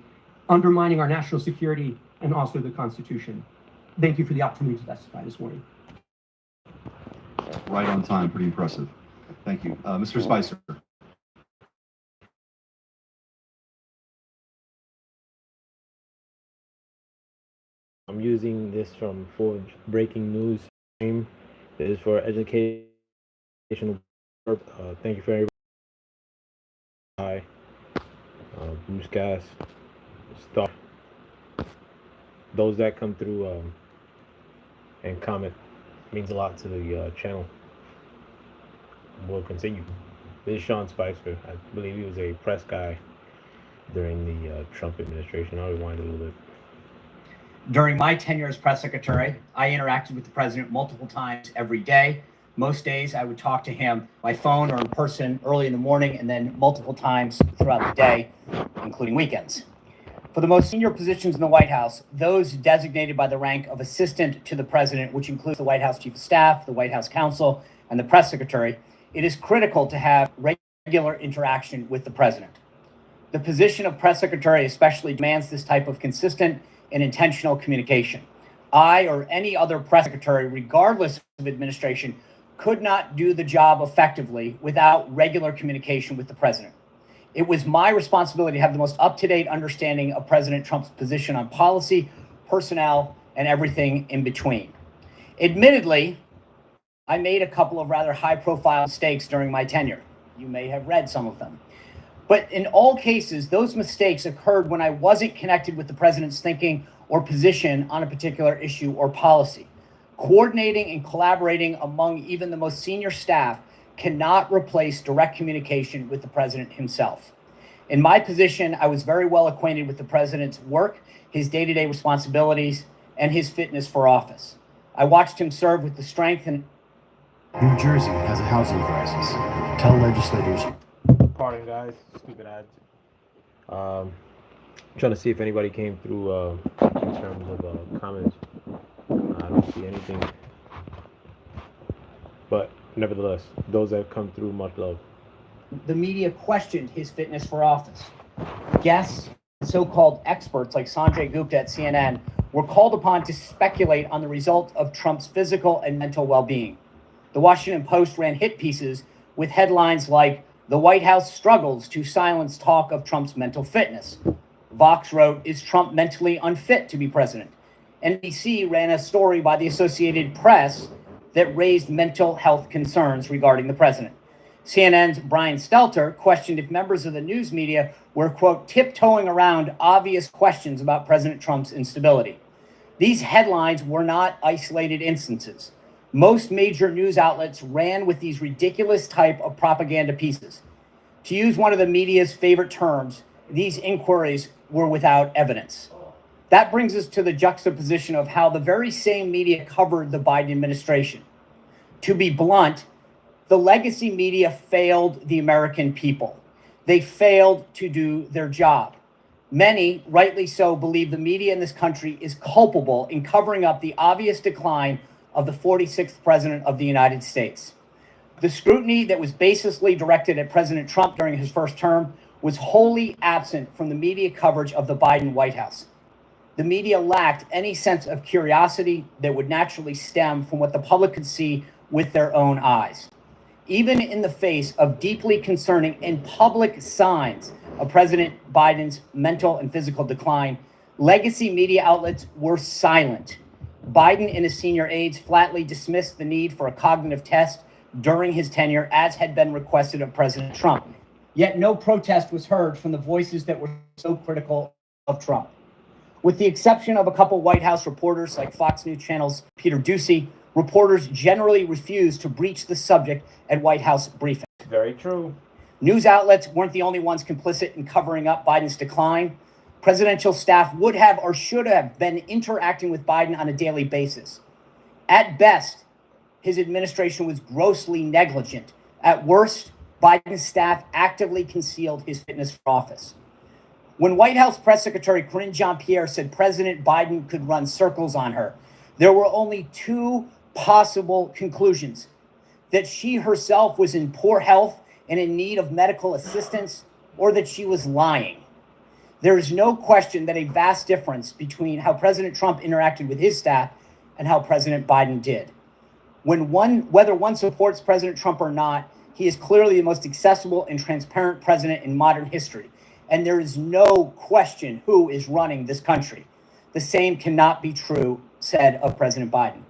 undermining our national security and also the Constitution. Thank you for the opportunity to testify this morning. Right on time, pretty impressive. Thank you. Mr. Spicer. I'm using this from Forge Breaking News. This is for educational purpose. Thank you for everybody. Hi. Bruce Gas. Star. Those that come through and comment means a lot to the channel. We'll continue. This is Sean Spicer. I believe he was a press guy during the Trump administration. I'll rewind a little bit. During my tenure as press secretary, I interacted with the president multiple times every day. Most days I would talk to him by phone or in person early in the morning and then multiple times throughout the day, including weekends. For the most senior positions in the White House, those designated by the rank of assistant to the president, which includes the White House chief of staff, the White House counsel, and the press secretary, it is critical to have regular interaction with the president. The position of press secretary especially demands this type of consistent and intentional communication. I or any other press secretary, regardless of administration, could not do the job effectively without regular communication with the president. It was my responsibility to have the most up-to-date understanding of President Trump's position on policy, personnel, and everything in between. Admittedly, I made a couple of rather high-profile mistakes during my tenure. You may have read some of them. But in all cases, those mistakes occurred when I wasn't connected with the president's thinking or position on a particular issue or policy. Coordinating and collaborating among even the most senior staff cannot replace direct communication with the president himself. In my position, I was very well acquainted with the president's work, his day-to-day responsibilities, and his fitness for office. I watched him serve with the strength and... New Jersey has a housing crisis. Tell legislators. Pardon, guys. Stupid ads. Trying to see if anybody came through in terms of comments. I don't see anything. But nevertheless, those that have come through, much love. The media questioned his fitness for office. Guests, so-called experts like Sanjay Gupta at CNN, were called upon to speculate on the result of Trump's physical and mental well-being. The Washington Post ran hit pieces with headlines like, "The White House struggles to silence talk of Trump's mental fitness." Vox wrote, "Is Trump mentally unfit to be president?" NBC ran a story by the Associated Press that raised mental health concerns regarding the president. CNN's Brian Stelter questioned if members of the news media were, quote, tiptoeing around obvious questions about President Trump's instability. These headlines were not isolated instances. Most major news outlets ran with these ridiculous type of propaganda pieces. To use one of the media's favorite terms, these inquiries were without evidence. That brings us to the juxtaposition of how the very same media covered the Biden administration. To be blunt, the legacy media failed the American people. They failed to do their job. Many, rightly so, believe the media in this country is culpable in covering up the obvious decline of the 46th president of the United States. The scrutiny that was baselessly directed at President Trump during his first term was wholly absent from the media coverage of the Biden White House. The media lacked any sense of curiosity that would naturally stem from what the public could see with their own eyes. Even in the face of deeply concerning and public signs of President Biden's mental and physical decline, legacy media outlets were silent. Biden and his senior aides flatly dismissed the need for a cognitive test during his tenure, as had been requested of President Trump. Yet no protest was heard from the voices that were so critical of Trump. With the exception of a couple White House reporters like Fox News Channel's Peter Doocy, reporters generally refused to breach the subject at White House briefings. Very true. News outlets weren't the only ones complicit in covering up Biden's decline. Presidential staff would have or should have been interacting with Biden on a daily basis. At best, his administration was grossly negligent. At worst, Biden's staff actively concealed his fitness for office. When White House Press Secretary Karine Jean-Pierre said President Biden could run circles on her, there were only two possible conclusions: that she herself was in poor health and in need of medical assistance, or that she was lying. There is no question that a vast difference between how President Trump interacted with his staff and how President Biden did. Whether one supports President Trump or not, he is clearly the most accessible and transparent president in modern history. And there is no question who is running this country. The same cannot be true said of President Biden.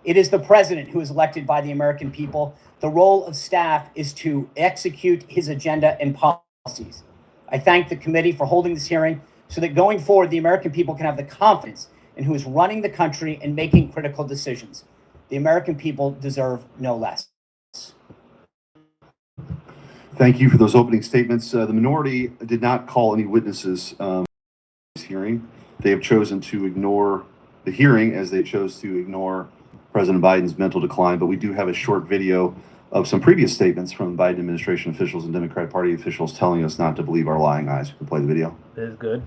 It is the president who is elected by the American people. The role of staff is to execute his agenda and policies. I thank the committee for holding this hearing so that going forward, the American people can have the confidence in who is running the country and making critical decisions. The American people deserve no less. Thank you for those opening statements. The minority did not call any witnesses this hearing. They have chosen to ignore the hearing as they chose to ignore President Biden's mental decline. But we do have a short video of some previous statements from Biden administration officials and Democratic Party officials telling us not to believe our lying eyes. We can play the video. This is good.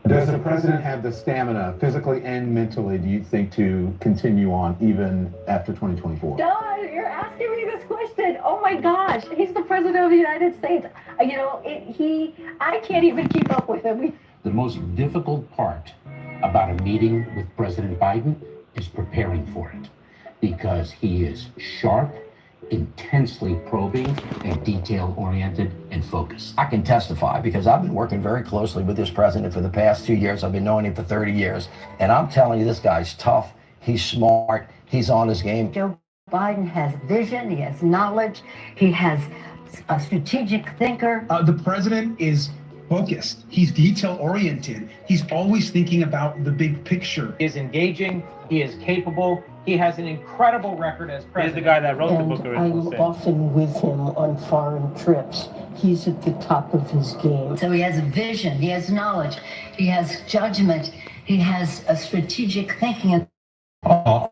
Does the president have the stamina, physically and mentally, do you think, to continue on even after 2024? Duh, you're asking me this question. Oh my gosh, he's the president of the United States. You know, I can't even keep up with him. The most difficult part about a meeting with President Biden is preparing for it, because he is sharp, intensely probing, and detail-oriented and focused. I can testify because I've been working very closely with this president for the past 2 years. I've been knowing him for 30 years. And I'm telling you, this guy's tough. He's smart. He's on his game. Joe Biden has vision. He has knowledge. He has a strategic thinker. The president is focused. He's detail oriented. He's always thinking about the big picture. He is engaging. He is capable. He has an incredible record as president. He's the guy that wrote the And book I'm originally. often with him on foreign trips. He's at the top of his game. So he has a vision, he has knowledge, he has judgment, he has a strategic thinking. I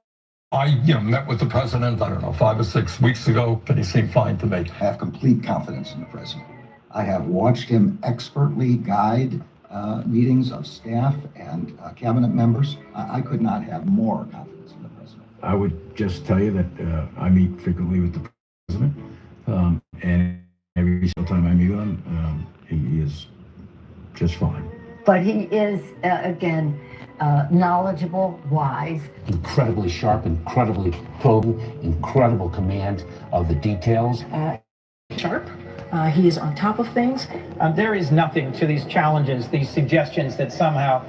met with the president, I don't know, 5 or 6 weeks ago, and he seemed fine to me. I have complete confidence in the president. I have watched him expertly guide meetings of staff and cabinet members. I could not have more confidence in the president. I would just tell you that I meet frequently with the president, and every single time I meet with him, he is just fine. But he is, again, knowledgeable, wise. Incredibly sharp, incredibly probing, incredible command of the details. Sharp. He is on top of things. There is nothing to these challenges, these suggestions that somehow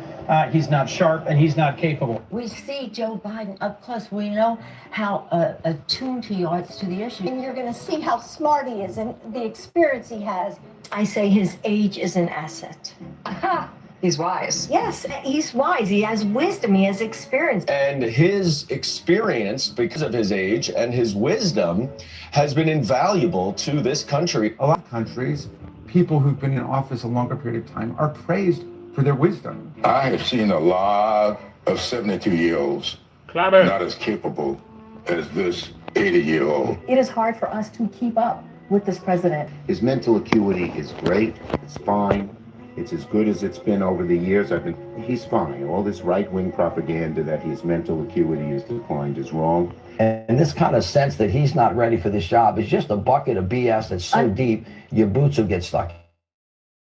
he's not sharp and he's not capable. We see Joe Biden up close. We know how attuned he is to the issue. And you're going to see how smart he is and the experience he has. I say his age is an asset. Aha. He's wise. Yes, he's wise. He has wisdom. He has experience. And his experience, because of his age and his wisdom, has been invaluable to this country. A lot of countries, people who've been in office a longer period of time are praised for their wisdom. I have seen a lot of 72-year-olds not as capable as this 80-year-old. It is hard for us to keep up with this president. His mental acuity is great. It's fine. It's as good as it's been over the years. He's fine. All this right-wing propaganda that his mental acuity is declined is wrong. And this kind of sense that he's not ready for this job is just a bucket of BS that's so deep, your boots will get stuck.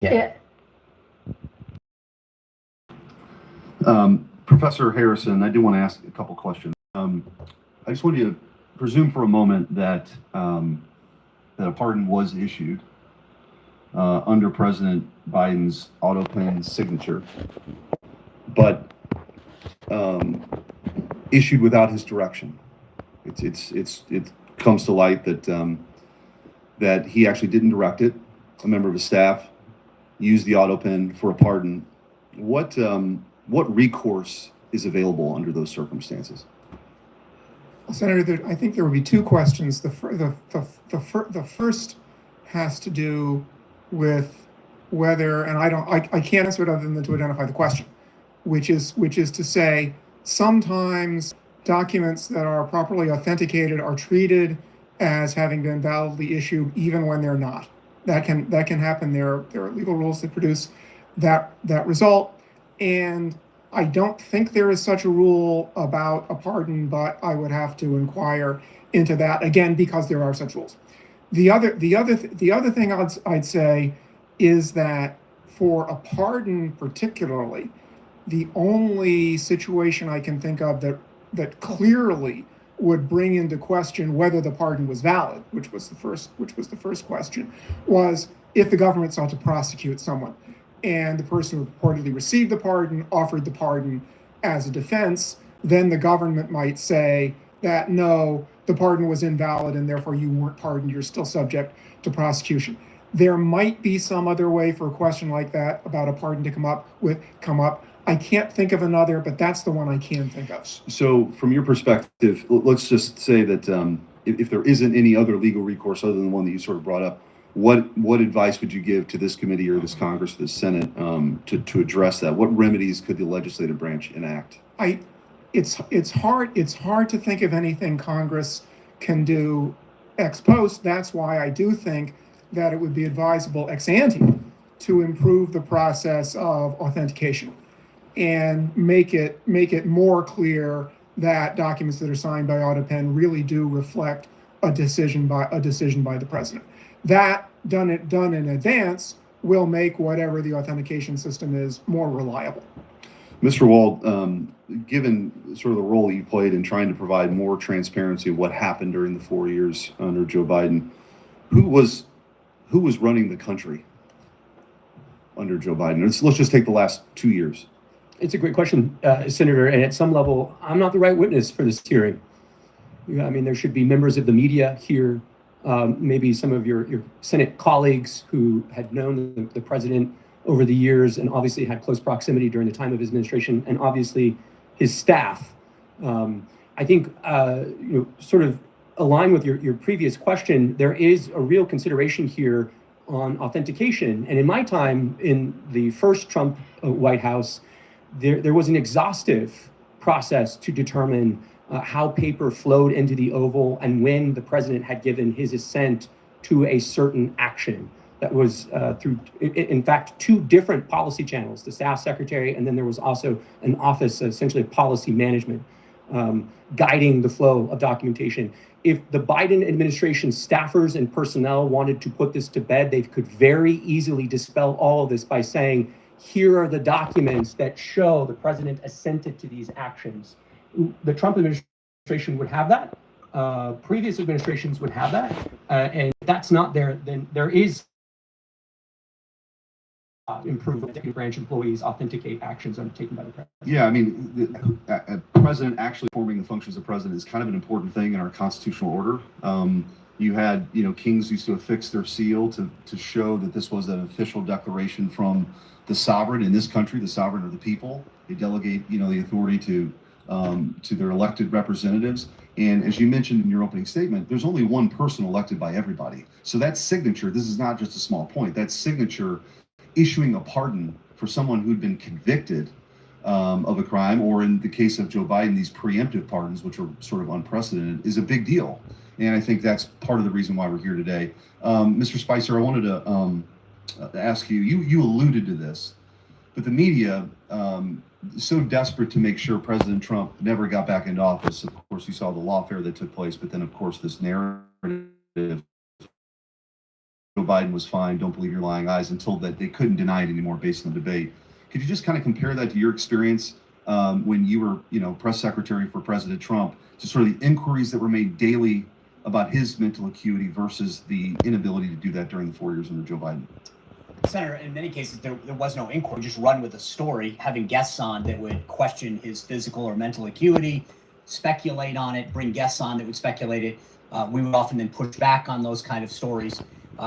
Yeah. Professor Harrison, I do want to ask a couple questions. I just want you to presume for a moment that that a pardon was issued under President Biden's auto pen signature, but issued without his direction. It comes to light that that he actually didn't direct it. A member of his staff used the auto pen for a pardon. What recourse is available under those circumstances? Senator, I think there would be two questions. The first has to do with whether, and I can't answer it other than to identify the question, which is to say, sometimes documents that are properly authenticated are treated as having been validly issued, even when they're not. That can happen. There are legal rules that produce that result, and I don't think there is such a rule about a pardon, but I would have to inquire into that again because there are such rules. The other thing I'd say is that for a pardon particularly, the only situation I can think of that clearly would bring into question whether the pardon was valid, which was the first question, was if the government sought to prosecute someone and the person who reportedly received the pardon offered the pardon as a defense, then the government might say that no, the pardon was invalid and therefore you weren't pardoned, you're still subject to prosecution. There might be some other way for a question like that about a pardon to come up. I can't think of another, but that's the one I can think of. So from your perspective, let's just say that if there isn't any other legal recourse other than the one that you sort of brought up, what advice would you give to this committee or this Congress or this Senate to address that? What remedies could the legislative branch enact? It's hard to think of anything Congress can do ex post. That's why I do think that it would be advisable ex ante to improve the process of authentication and make it more clear that documents that are signed by AutoPen really do reflect a decision by the president. That done in advance will make whatever the authentication system is more reliable. Mr. Wald, given sort of the role that you played in trying to provide more transparency of what happened during the 4 years under Joe Biden, who was running the country under Joe Biden? Let's just take the last 2 years. It's a great question, Senator, and at some level, I'm not the right witness for this hearing. I mean, there should be members of the media here, maybe some of your Senate colleagues who had known the president over the years, and obviously had close proximity during the time of his administration, and obviously his staff. I think, sort of align with your previous question, there is a real consideration here on authentication. And in my time in the first Trump White House, there was an exhaustive process to determine how paper flowed into the Oval and when the president had given his assent to a certain action. That was through, in fact, two different policy channels, the staff secretary, and then there was also an office, essentially policy management, guiding the flow of documentation. If the Biden administration staffers and personnel wanted to put this to bed, they could very easily dispel all of this by saying, here are the documents that show the president assented to these actions. The Trump administration would have that. Previous administrations would have that. And if that's not there, then there is improvement that branch employees authenticate actions undertaken by the president. Yeah, I mean, a president actually performing the functions of president is kind of an important thing in our constitutional order. You had, kings used to affix their seal to show that this was an official declaration from the sovereign in this country, the sovereign of the people. They delegate, the authority to their elected representatives. And as you mentioned in your opening statement, there's only one person elected by everybody. So that signature, this is not just a small point, that signature issuing a pardon for someone who'd been convicted of a crime, or in the case of Joe Biden, these preemptive pardons, which are sort of unprecedented, is a big deal. And I think that's part of the reason why we're here today. Mr. Spicer, I wanted to ask you alluded to this, but the media is so desperate to make sure President Trump never got back into office. Of course, you saw the lawfare that took place, but then, of course, this narrative, Joe Biden was fine, don't believe your lying eyes, until that they couldn't deny it anymore based on the debate. Could you just kind of compare that to your experience when you were, press secretary for President Trump, to sort of the inquiries that were made daily about his mental acuity versus the inability to do that during the 4 years under Joe Biden? Senator, in many cases, there was no inquiry, just run with a story, having guests on that would question his physical or mental acuity, speculate on it, bring guests on that would speculate it. We would often then push back on those kind of stories.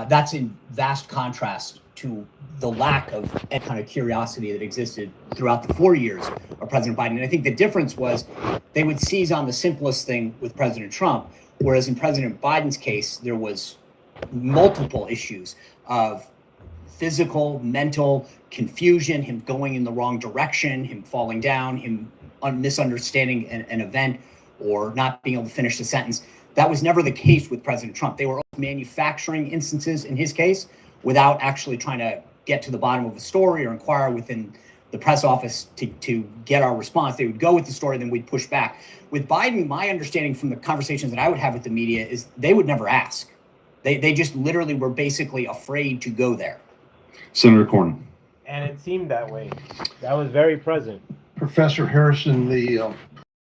That's in vast contrast to the lack of any kind of curiosity that existed throughout the 4 years of President Biden. And I think the difference was they would seize on the simplest thing with President Trump, whereas in President Biden's case, there was multiple issues of physical, mental confusion, him going in the wrong direction, him falling down, him misunderstanding an event or not being able to finish the sentence. That was never the case with President Trump. They were manufacturing instances in his case without actually trying to get to the bottom of a story or inquire within the press office to get our response. They would go with the story, then we'd push back. With Biden, my understanding from the conversations that I would have with the media is they would never ask. They just literally were basically afraid to go there. Senator Cornyn. And it seemed that way. That was very present. Professor Harrison, it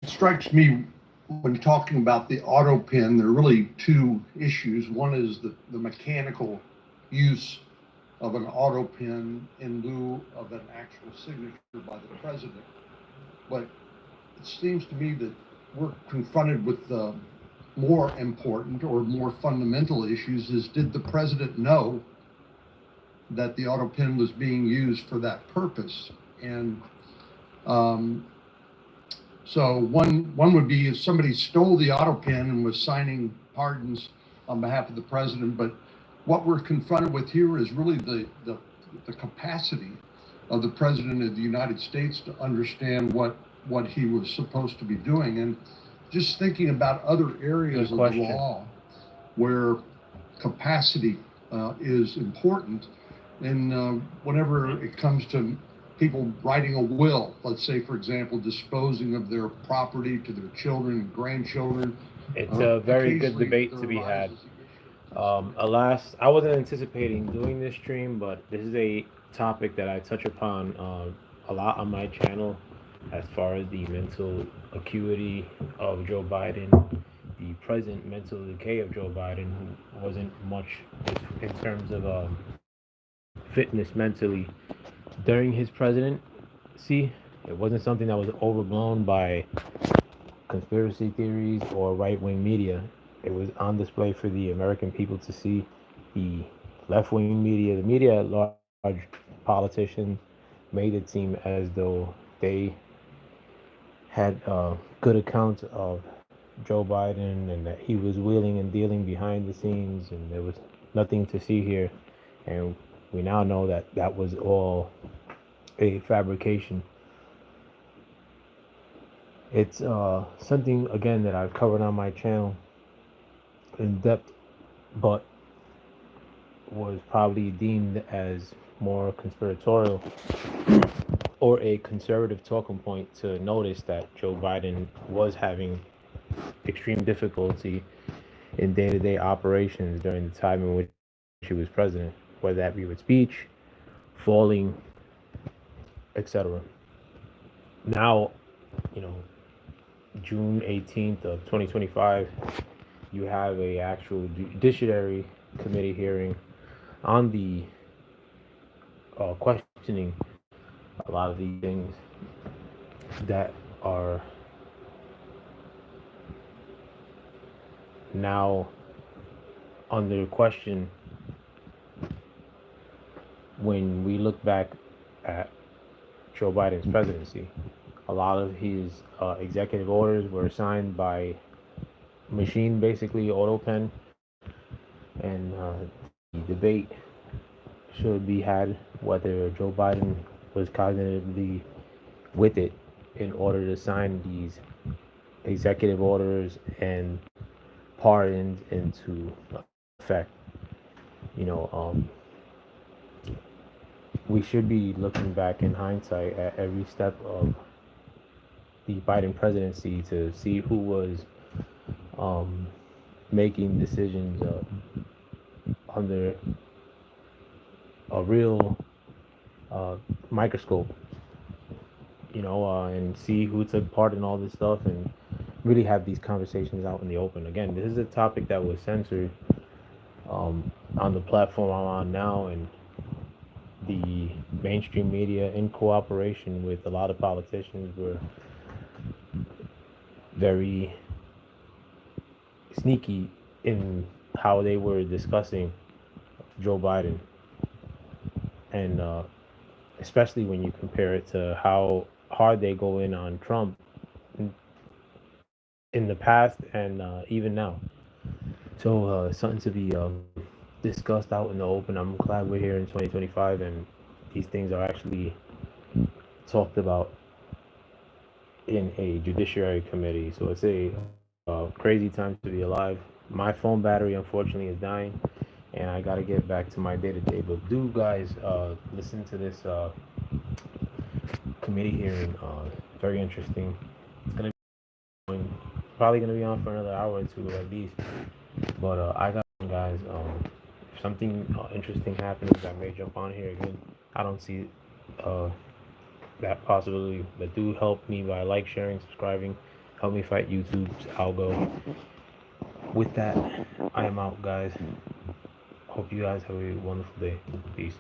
strikes me when talking about the auto pen, there are really two issues. One is the mechanical use of an auto pen in lieu of an actual signature by the president. But it seems to me that we're confronted with the more important or more fundamental issues is, did the president know that the auto pen was being used for that purpose? And so one would be if somebody stole the auto pen and was signing pardons on behalf of the president. But what we're confronted with here is really the capacity of the president of the United States to understand what he was supposed to be doing. And just thinking about other areas of the law where capacity is important, and whenever it comes to people writing a will, let's say, for example, disposing of their property to their children and grandchildren. It's a very good debate to be had. Alas, I wasn't anticipating doing this stream, but this is a topic that I touch upon a lot on my channel, as far as the mental acuity of Joe Biden, the present mental decay of Joe Biden, who wasn't much in terms of fitness mentally during his presidency. It wasn't something that was overblown by conspiracy theories or right-wing media. It was on display for the American people to see. The left-wing media, the media at large, politicians made it seem as though they had good accounts of Joe Biden and that he was wheeling and dealing behind the scenes and there was nothing to see here. And we now know that that was all a fabrication. It's something, again, that I've covered on my channel in depth, but was probably deemed as more conspiratorial or a conservative talking point to notice that Joe Biden was having extreme difficulty in day-to-day operations during the time in which he was president, whether that be with speech, falling, etc. Now, June 18th of 2025, you have a actual Judiciary Committee hearing on the questioning a lot of these things that are now under question when we look back at Joe Biden's presidency. A lot of his executive orders were signed by machine, basically auto pen, and the debate should be had whether Joe Biden was cognitively with it in order to sign these executive orders and pardons into effect. We should be looking back in hindsight at every step of the Biden presidency to see who was making decisions under a real microscope, and see who took part in all this stuff and really have these conversations out in the open. Again, this is a topic that was censored on the platform I'm on now, and the mainstream media, in cooperation with a lot of politicians, were very sneaky in how they were discussing Joe Biden. And especially when you compare it to how hard they go in on Trump in the past and even now. So something to be discussed out in the open. I'm glad we're here in 2025 and these things are actually talked about in a judiciary committee. So it's a crazy time to be alive. My phone battery, unfortunately, is dying, and I got to get back to my day-to-day. But do guys listen to this committee hearing? Very interesting. It's gonna be probably gonna be on for another hour or two at least. But I got guys. If something interesting happens, I may jump on here again. I don't see that possibility, but do help me by sharing, subscribing. Help me fight YouTube's algo. With that, I am out, guys. Hope you guys have a wonderful day. Peace.